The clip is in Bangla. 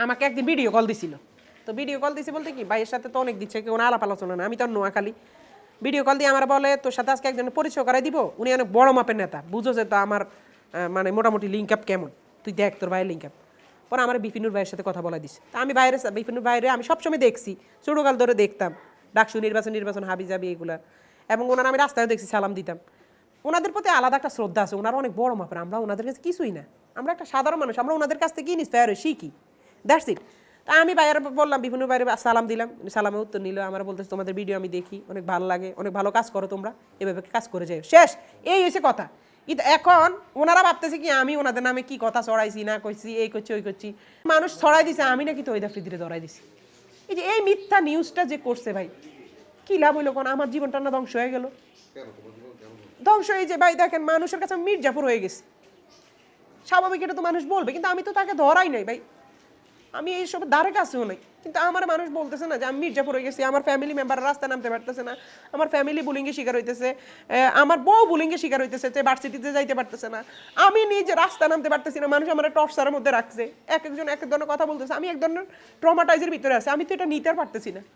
আমাকে একদিন ভিডিও কল দিছিল। তো ভিডিও কল দিছে বলতে কি ভাইয়ের সাথে তো অনেক দিচ্ছে কেউ আলাপ আলোচনা না, আমি তো নোয়াখালী। ভিডিও কল দিয়ে আমার বলে তোর সাথে আজকে একজনের পরিচয় করাই দিব, উনি অনেক বড় মাপের নেতা, বুঝো যে তো আমার মানে মোটামুটি লিঙ্ক আপ কেমন, তুই দেখ তোর ভাইয়ের লিঙ্ক আপ। পরে আমার বিপিনুর ভাইয়ের সাথে কথা বলা দিছে। তা আমি বিপিনুর বাইরে আমি সবসময় দেখছি, ছোটোকাল ধরে দেখতাম ডাকসু নির্বাচন হাবি জাবি এগুলা, এবং ওনারা আমি রাস্তায় দেখছি সালাম দিতাম। ওনাদের প্রতি আলাদা একটা শ্রদ্ধা আছে, ওনারা অনেক বড় মাপের, আমরা ওনাদের কাছে কিছুই না, আমরা একটা সাধারণ মানুষ, আমরা ওনাদের কাছ থেকে ইন্সপায়ার হই, শিখি, দ্যাটস ইট। তা আমি ভাইয়ের বললাম, বিভিন্ন বাইরে সালাম দিলাম, সালামে উত্তর নিল, আমার বলতেছে তোমাদের ভিডিও আমি দেখি, অনেক ভালো লাগে, অনেক ভালো কাজ করো তোমরা, এভাবে কাজ করে যাই, শেষ। এই হয়েছে কথা। কিন্তু এখন ওনারা ভাবতেছে কি আমি ওনাদের নামে কি কথা ছড়াইছি না কইছি, এই করছি ওই করছি, মানুষ ছড়াই দিছে আমি নাকি তো ওই দাফিদিরে ধরাই দিছি। এই যে এই মিথ্যা নিউজটা যে করছে ভাই, কি লাভ হইলো কোন, আমার জীবনটা না ধ্বংস হয়ে গেল। ধ্বংস এই যে ভাই দেখেন মানুষের কাছে আমি মির্জাফর হয়ে গেছি, স্বাভাবিক, এটা তো মানুষ বলবে, কিন্তু আমি তো তাকে ধরাই নাই ভাই, আমি এইসব দ্বারে কাছেও নাই, কিন্তু আমার মানুষ বলতেছে না যে আমি মির্জাফর হয়ে গেছি, আমার ফ্যামিলি মেম্বার রাস্তায় নামতে পারতেছে না, আমার ফ্যামিলি বুলিংয়ে শিকার হইতেছে, আমার বউ বুলিংয়ে শিকার হইতেছে, যে ভার্সিটিতে যাইতে পারতেছে না, আমি নিজে রাস্তা নামতে পারতেছি না, মানুষ আমার টর্চারের মধ্যে রাখছে, এক একজন এক এক ধরনের কথা বলতেছে, আমি এক ধরনের ট্রমাটাইজের ভিতরে আছে, আমি তো এটা নিতে পারতেছি না।